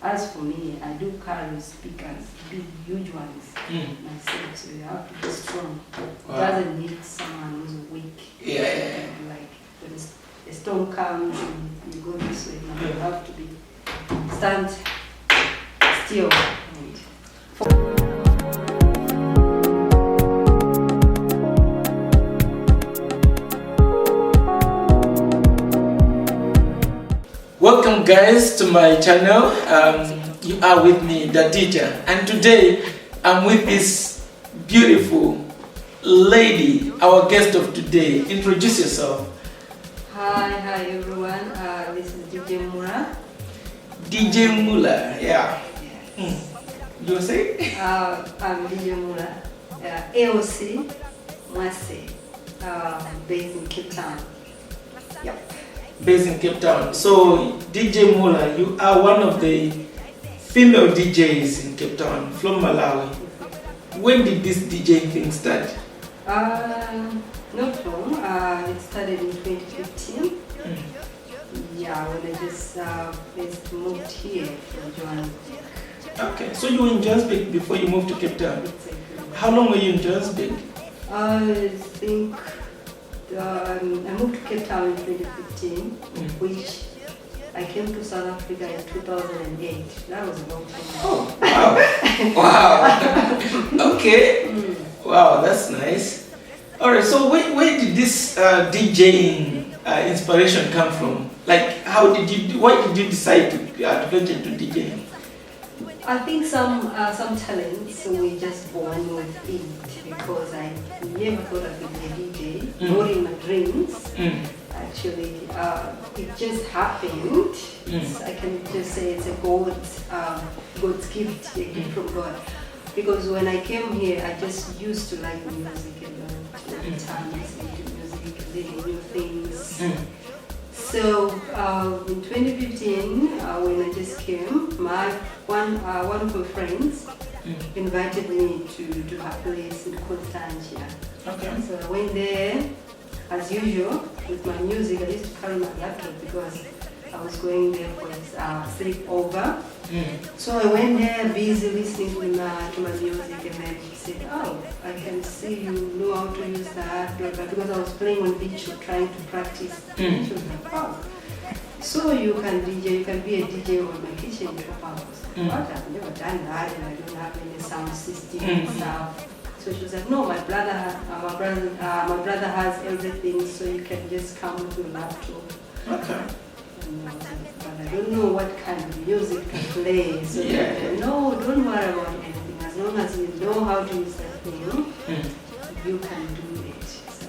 As for me, I do carry speakers, big, huge ones myself, so you have to be strong. It doesn't need someone who's weak. Yeah. Like when a storm comes and you go this way, you have to be stand still. Welcome guys to my channel. You are with me, the teacher, and today I'm with this beautiful lady, our guest of today. Introduce yourself. Hi everyone. This is DJ Muller. DJ Muller, yeah. You say? I'm DJ Muller. AOC, Mwase, based in Cape Town. Yep. Based in Cape Town. So, DJ Muller, you are one of the female DJs in Cape Town from Malawi. When did this DJing thing start? Not long. It started in 2015. Yeah, when I just moved here from Johannesburg. Okay, so you were in Johannesburg before you moved to Cape Town. How long were you in Johannesburg? I think I moved to Cape Town in 2015, which I came to South Africa in 2008. That was a long time. Oh, wow. Wow. Okay. Wow, that's nice. Alright, so where did this DJing inspiration come from? Like, why did you decide to venture into DJing? I think some talents we just born with it, because I never thought I could be a DJ, not in my dreams. Actually, it just happened. I can just say it's a God's gift, a gift from God. Because when I came here, I just used to like music and all the time, listening to music, learning new things. So in 2015, when I just came, my one of my friends invited me to her place in Constantia. Okay. So I went there, as usual, with my music. I used to carry my laptop because I was going there for a sleepover. So I went there busy listening to my music, and then she said, "Oh, I can see you know how to use that," because I was playing on beach, trying to practice. She was like, "Oh, so you can DJ, you can be a DJ on my kitchen top house." What? I've never done that, and I don't have any sound system and stuff. So she was like, "No, my brother has everything, so you can just come with your laptop." Okay. But I don't know what kind of music to play. So no, don't worry about anything. As long as you know how to use that thing, you can do it.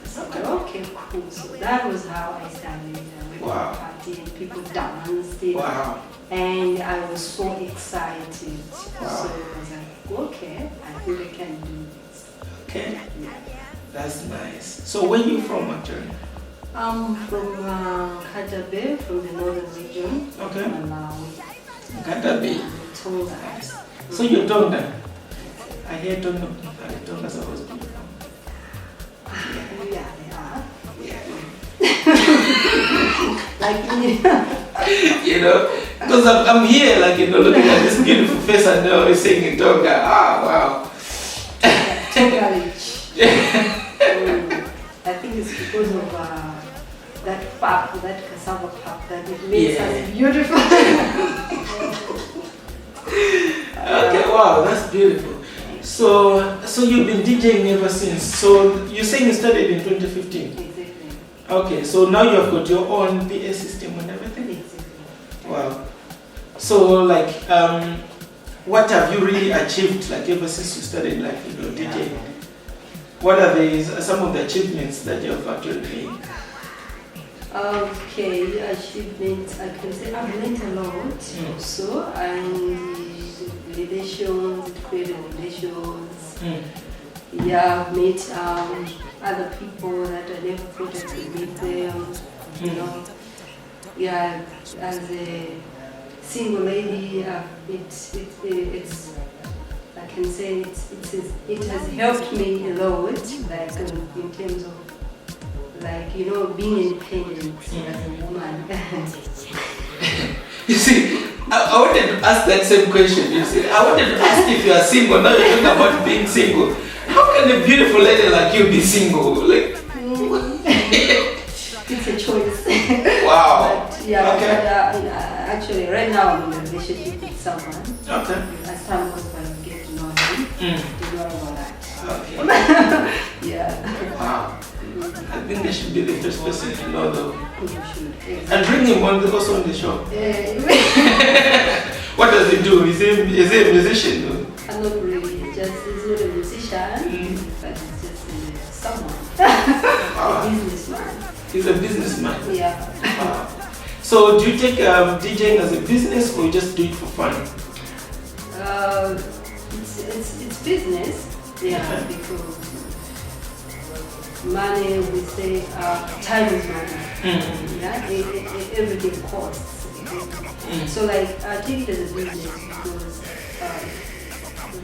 So okay, cool. So that was how I started. I went to a party and people danced. Wow. And I was so excited. Wow. So I was like, okay, I think I can do this. Okay. That's nice. So where are you from actually? I'm from Katabe, from the northern region. Okay. Malawi. Katabe. Tonga. So you're Tonga? I hear Tonga is supposed to be from. Yeah, they are. Yeah. Like You know, because I'm here, like, you know, looking at this beautiful face and now he's saying in Tonga. Ah, wow. Tonga rich. I think it's because of that pap, that cassava pap, that it makes us beautiful. Okay, wow, that's beautiful. So you've been DJing ever since. So you're saying you started in 2015? Exactly. Okay, so now you've got your own PA system and everything? Exactly. Wow. So like, what have you really achieved like ever since you started like, you know, DJing? What are some of the achievements that you have actually made? Okay, achievements, I can say I've learned a lot also, and relations, created relations. Yeah, I've met other people that I never thought I could meet them, you know. Yeah, as a single lady, it's I can say it has helped me a lot, like in terms of, like, you know, being independent as a woman. You see, I wanted to ask that same question. You see, I wanted to ask if you are single. Now you're talking about being single. How can a beautiful lady like you be single? Like, it's a choice. Wow. But, yeah. Okay. But, actually, right now I'm in a relationship with someone. Okay. As time goes by, you get to know him. You know about that. Okay. Yeah. Wow. I think they should be the first person to know though. You should. Exactly. And bring him also on the show. Yeah. What does he do? Is he a musician? Though? Not really. He's not a musician, but he's just someone. A businessman. He's a businessman. Yeah. Wow. So do you take DJing as a business or you just do it for fun? It's business. Yeah, because money, we say, time is money. Yeah, everything costs. So like, I take it as a business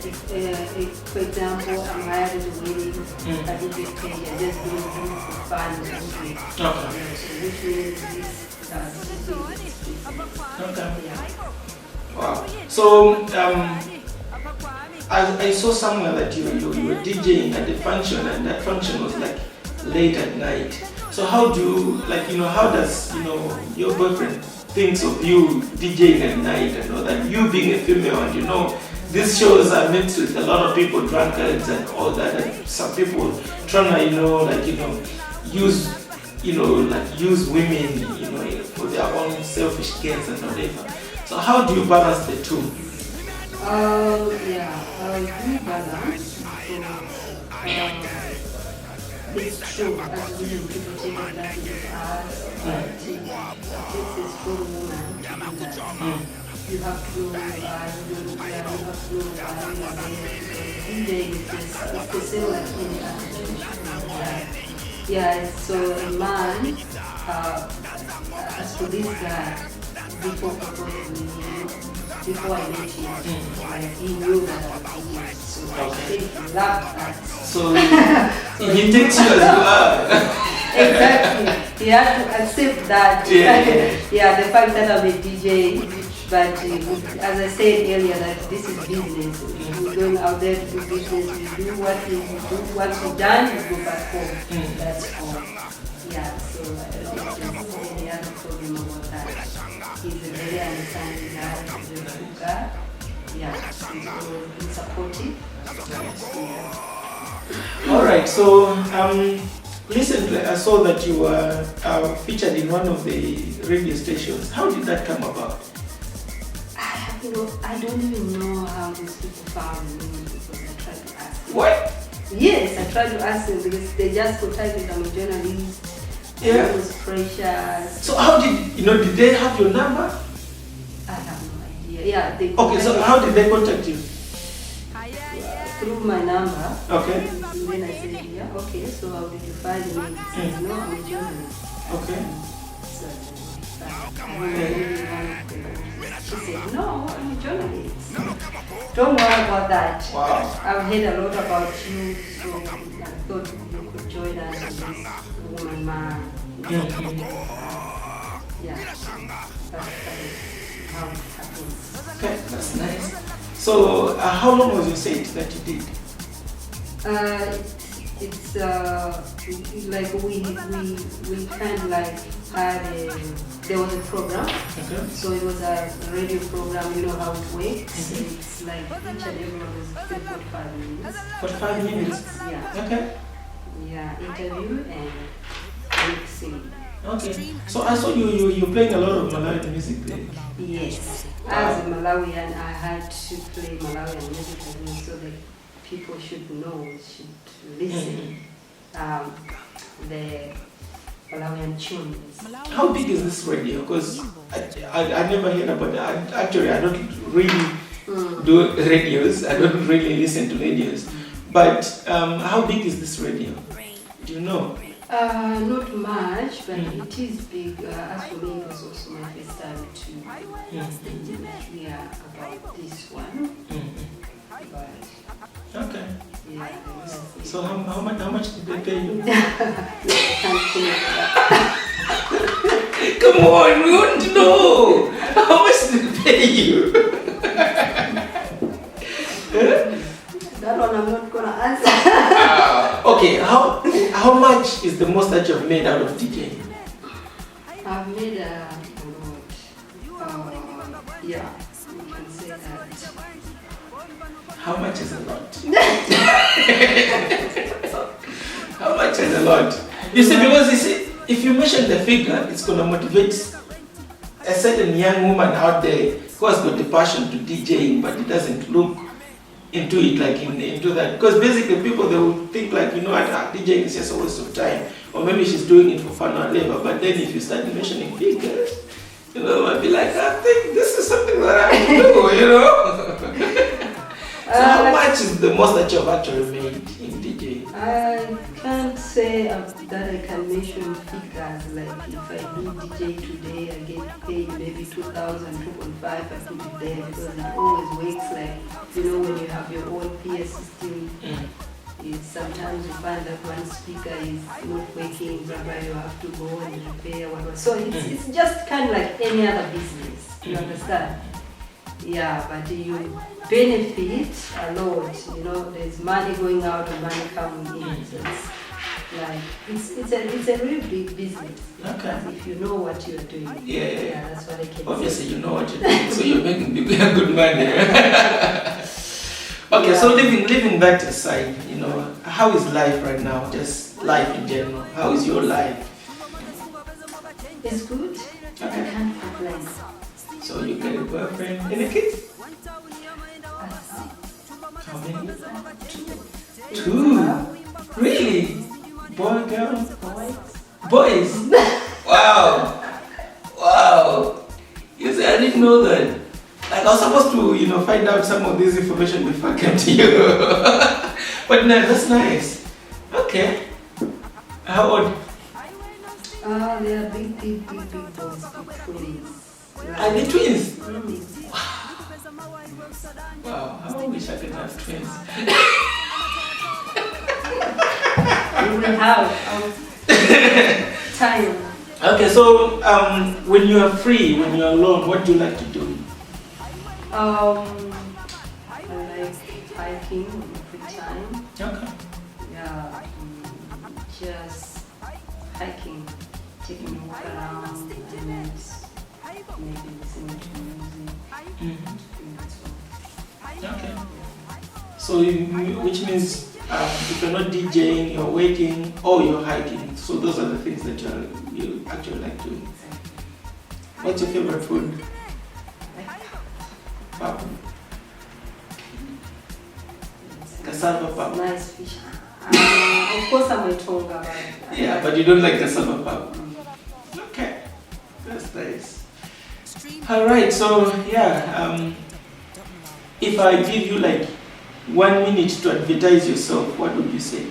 because, for example, I'm hired at a wedding, I did get paid, I just do it for fun. Okay. So which means this Okay. yeah. Wow. So I saw somewhere that you were DJing at a function, and that function was like late at night. So how do you, like, how does, your boyfriend thinks of you DJing at night and all that, you being a female, and these shows are mixed with a lot of people, drunkards and all that, and some people trying to, use women, for their own selfish gains and whatever. So how do you balance the two? Yeah, I do balance. It's true, as people take advantage of us, but it takes a strong woman to do that. You have to know DJ is just the same like any other. Yeah, so a man, as for this guy, before I met him, he knew that I was DJ, so I think he loved that. So he takes you as you are. Exactly. He had to accept that. Yeah, the fact that I'm a DJ. But as I said earlier, that this is business. We're going out there to do business. We do what we do. Once we're done, we go back home. That's all. Yeah, so I don't think there's any other problem about that. He's a very understanding guy. He's a good guy. Yeah, he's supportive. Yeah. All right, so recently I saw that you were featured in one of the radio stations. How did that come about? I don't even know how these people found me because I tried to ask them. What? Yes, I tried to ask them because they just contacted I'm a journalist. Yeah. It was precious. So how did they have your number? I have no idea. Yeah, they Okay, so how did they contact you? Through my number. Okay. And then I said, yeah, okay, so how did you find me? He said, no, I'm a journalist. Okay. So she said, no, I'm a journalist. Don't worry about that. Wow. I've heard a lot about you, so I thought you could join us in this woman man. Yeah, that's how it happens. Okay, that's nice. So how long was your set that you did? It's like we kind of like had there was a program. Okay. So it was a radio program, you know how it works. It's like each and every one is 45 minutes. 45 minutes? Yeah. Okay. Yeah, interview and mixing. Okay. So I saw you playing a lot of Malawian music there. Yes. As a Malawian, I had to play Malawian music so that people should know, should listen. The Malawian tunes. How big is this radio? Because I never heard about it. Actually, I don't really do radios. I don't really listen to radios. But how big is this radio? Do you know? Not much, but it is big. As for me, it was also my first time to hear about this one. But okay. yeah. So how much did they pay you? Come on, we want to know. How much did they pay you? That one I'm not gonna answer. Okay, how much is the most that you've made out of DJing? I've made a lot. Yeah, you can say that. How much is a lot? How much is a lot? You see, because if you mention the figure, it's going to motivate a certain young woman out there who has got the passion to DJing, but it doesn't look into it like into that. Because basically people, they will think like, you know what, DJing is just a waste of time. Or maybe she's doing it for fun or labor. But then if you start mentioning figures, you know, I'd be like, I think this is something that I have to do, you know? So how much is the most that you've actually made in DJing? I can't say that I can mention figures. Like if I do DJ today, I get paid maybe 2,000, 2.5, I put it there because it always works. Like, you know, when you have your own PS system, sometimes you find that one speaker is not working, blah, blah, you have to go and repair, whatever. So it's just kind of like any other business, you understand? Yeah, but you benefit a lot, you know, there's money going out and money coming in. So it's a really big business. Okay. If you know what you're doing. Yeah, that's what I can Obviously, you know what you're doing, so you're making good money. Okay, so leaving that aside, you know, how is life right now? Just life in general. How is your life? It's good. Okay. I can't complain. So you get a boyfriend and a kid? How many? Two. Really? Boy, girl? Boys? Wow. Wow. You see, I didn't know that. Like I was supposed to, you know, find out some of this information before I came to you. But no, that's nice. Okay. How old? They are big boys, big twins. Are they twins? Mm. Wow, how I wish I could have twins. You will have time. Okay, so when you are free, when you are alone, what do you like to do? I like hiking in free time. Okay. Yeah, just hiking, taking a walk around, and maybe listening to music. Okay. So, which means if you're not DJing, you're waiting, or you're hiking. So those are the things that you actually like doing. What's your favorite food? Pap. Cassava pap. Nice fish. Of course, I'm a Tonga, but Yeah, but you don't like cassava pap. Okay, that's nice. All right, so yeah, if I give you like 1 minute to advertise yourself, what would you say?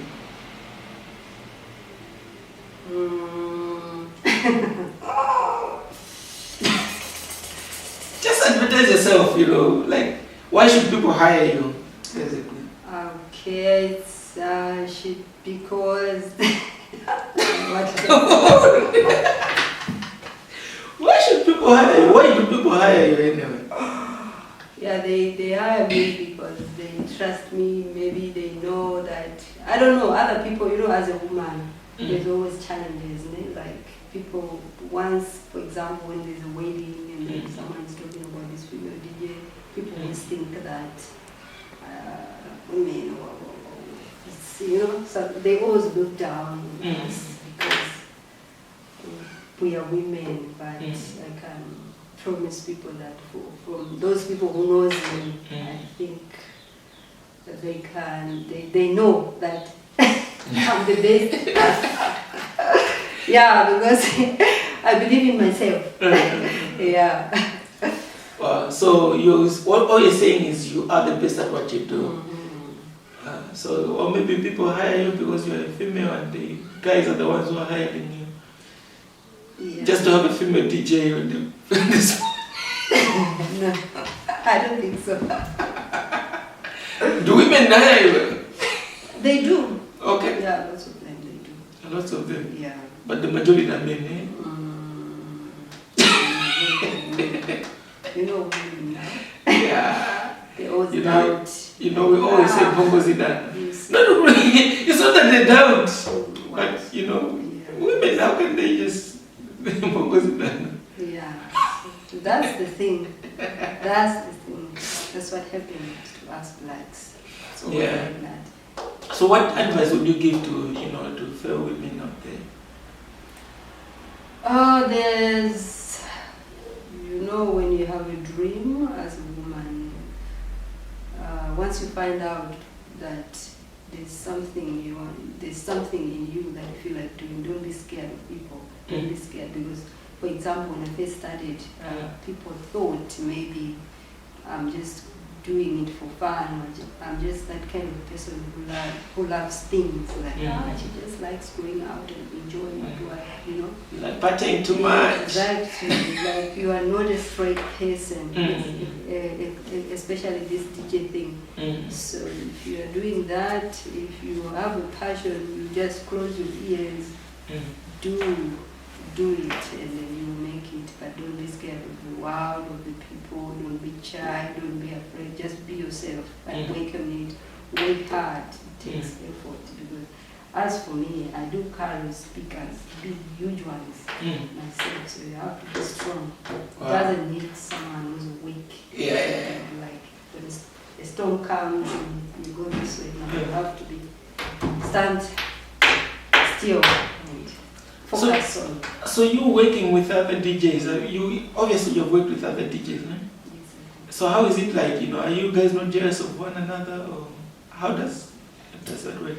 Just advertise yourself, you know, like why should people hire you, basically? Okay, it's because Why should people hire you? Why do people hire you anyway? yeah, they hire me because they trust me. Maybe they know that I don't know other people. You know, as a woman, there's always challenges. Like people once, for example, when there's a wedding and then someone's talking about this female DJ, people always think that women or you know, so they always look down on us because we are women. But I can promise people that from those people who knows me, I think that they know that I'm the best. Yeah, because I believe in myself. Yeah. So all you're saying is you are the best at what you do. So, or maybe people hire you because you're a female and the guys are the ones who are hiring you. Yeah. Just to have a female DJ on this. No, I don't think so. Do women hire you? They do. Okay. Yeah, lots of them they do. Lots of them. Yeah. But the majority are men, eh? You know women now. Yeah. They always You doubt. we always say bongo zidan. Yes. No, it's not that they doubt, Wow. but Yeah. women, how can they just bongo zidan? Yeah. So that's the thing. That's the thing. That's what happens to us blacks. So Yeah. like that. So what advice would you give to, to fellow women out there? There's, when you have a dream as a woman, once you find out that there's something you want, there's something in you that you feel like doing, don't be scared of people. Don't be scared because, for example, when I first started, people thought maybe I'm just doing it for fun. I'm just that kind of person who loves things. Like, she just likes going out and enjoying it, Like partying too much. Exactly. Like you are not a straight person, especially this DJ thing. So if you are doing that, if you have a passion, you just close your ears, do it, and then you make it. But don't be scared of the world, of the people. Don't be shy. Don't be afraid. Just be yourself. And work on it. Work hard. It takes effort. Because as for me, I do carry speakers, big, huge ones myself. So you have to be strong. It doesn't need someone who's weak. Yeah. Like when a storm comes and you go this way, you have to be stand still. Focus on. So you working with other DJs? You obviously you've worked with other DJs, no? Yes. So how is it like? Are you guys not jealous of one another, or how does that work?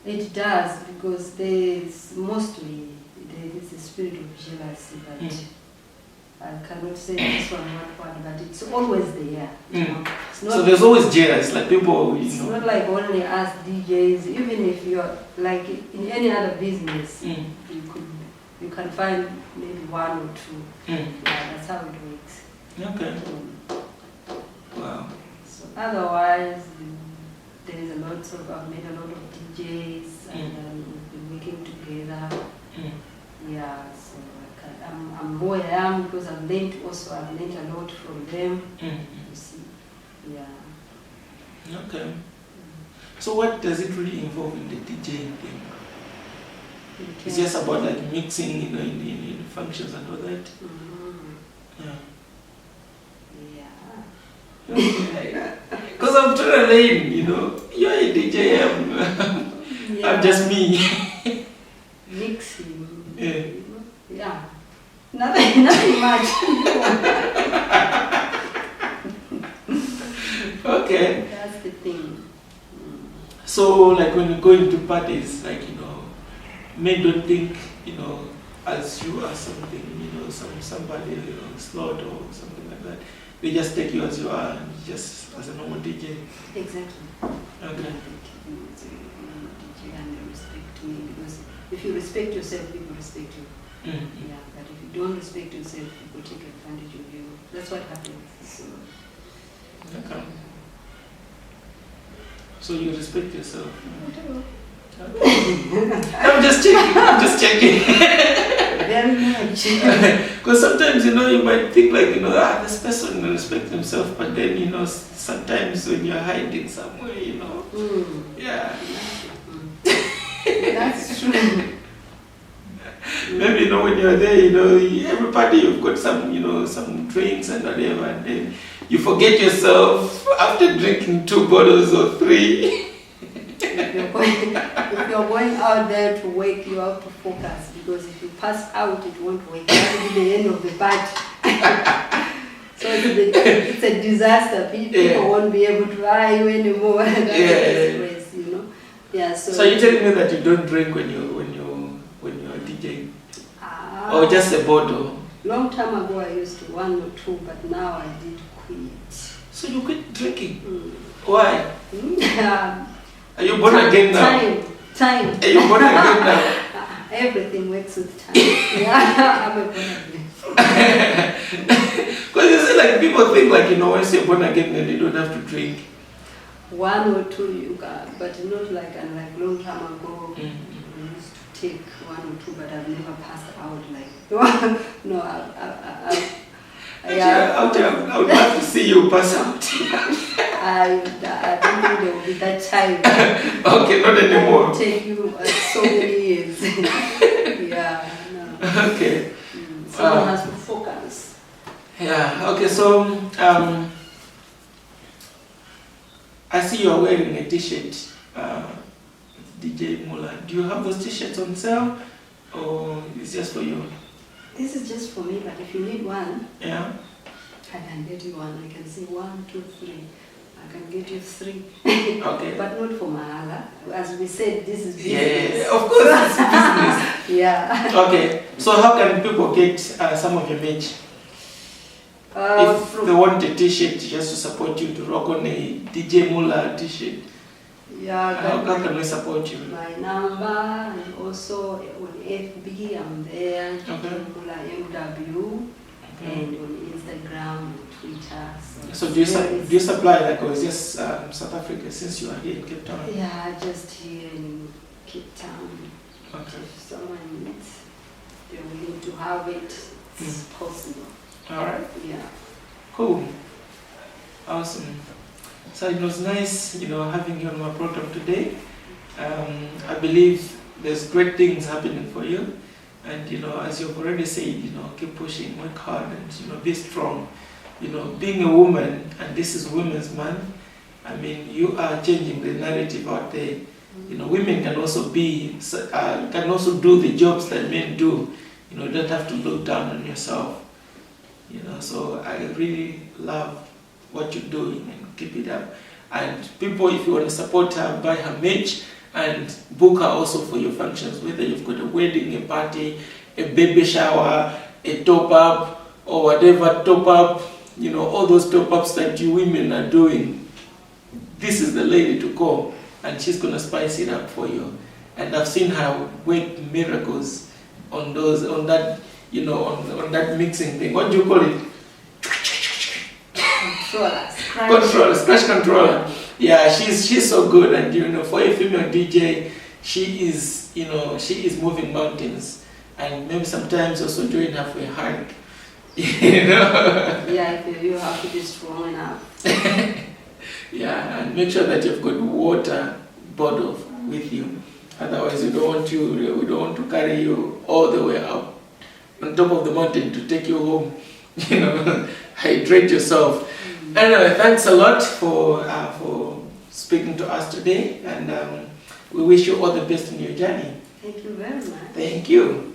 It does, because there's a spirit of jealousy, but I cannot say this one word, but it's always there. It's not, so there's always jealous, like people. It's not like only us DJs. Even if you're like in any other business, you can find maybe one or two. Yeah, that's how it works. Okay. Wow. So otherwise, there's I've met a lot of DJs and we've been working together. Yeah, so I'm who I am because I've learned a lot from them. You see, yeah. Okay. So what does it really involve in the DJing thing? It's just about like mixing, in functions and all that. Yeah. Because I'm trying to learn, you're a DJ, I'm just me. Mixing. Yeah. Yeah. Nothing much. Okay. That's the thing. So, like when you go into parties, like, men don't think, as you are something, somebody, slot or something like that. They just take you as you are, just as a normal DJ. Exactly. Okay. DJ and they respect me, because if you respect yourself, people respect you. Yeah, but if you don't respect yourself, people take advantage of you. That's what happens. So. Okay. So you respect yourself. I'm just checking. Very much. Because sometimes, you might think like, this person respects himself, but then, sometimes when you're hiding somewhere, yeah. That's true. Maybe, when you're there, everybody, you've got some, some drinks and whatever, and then you forget yourself after drinking 2 bottles or 3. If you're going out there to work, you have to focus, because if you pass out, it won't work. That will be the end of the party. So it's a disaster. People won't be able to hire you anymore. That's the disgrace, Yeah. So you're telling me that you don't drink when you're DJing, or just a bottle? Long time ago, I used to 1 or 2, but now I did quit. So you quit drinking? Why? Are you born Time, again now? Time. Are you born again now? Everything works with time. Yeah, I'm a born again. Because you see, like, people think like, once you're born again, then you don't have to drink. 1 or 2 you can, but not like long time ago. I used to take 1 or 2, but I've never passed out like. No, Yeah. I would love to see you pass out. I don't think there will be that time. Okay, not It anymore. will take you so many years. Yeah, no. Okay. Someone has to focus. Yeah, okay, so I see you're wearing a t-shirt, DJ Muller. Do you have those t-shirts on sale, or it's just for you? This is just for me, but if you need one, Yeah. I can get you one. I can say 1, 2, 3. I can get you 3. Okay. But not for Mahala. As we said, this is business. Yeah, of course it's business. Yeah. Okay, so how can people get some of your merch? If they want a t-shirt just to support you, to rock on a DJ Muller t-shirt, Yeah, how can we support you? my number, and also on FB, I'm there, Okay. Muller MW, and on Instagram, and Twitter. So do you supply, like, or is just South Africa, since you are here in Cape Town? Yeah, just here in Cape Town. Okay. If someone needs, they're willing to have it, it's possible. All right. Yeah. Cool. Awesome. So it was nice, having you on my program today. I believe there's great things happening for you. And, as you've already said, keep pushing, work hard, and, be strong. Being a woman, and this is Women's Month, I mean, you are changing the narrative out there. Women can also do the jobs that men do. You don't have to look down on yourself. So I really love what you're doing, and keep it up. And people, if you want to support her, buy her merch and book her also for your functions, whether you've got a wedding, a party, a baby shower, a top up, or whatever top up, all those top ups that you women are doing. This is the lady to call, and she's going to spice it up for you. And I've seen her work miracles on that mixing thing. What do you call it? Scratch controller. Yeah, she's so good, and for a female DJ, she is moving mountains, and maybe sometimes also join her for a hug. Yeah, you have to be strong enough. Yeah, and make sure that you've got water bottle with you. Otherwise, we don't want to carry you all the way up on top of the mountain to take you home. Hydrate yourself. Anyway, thanks a lot for speaking to us today, and we wish you all the best in your journey. Thank you very much. Thank you.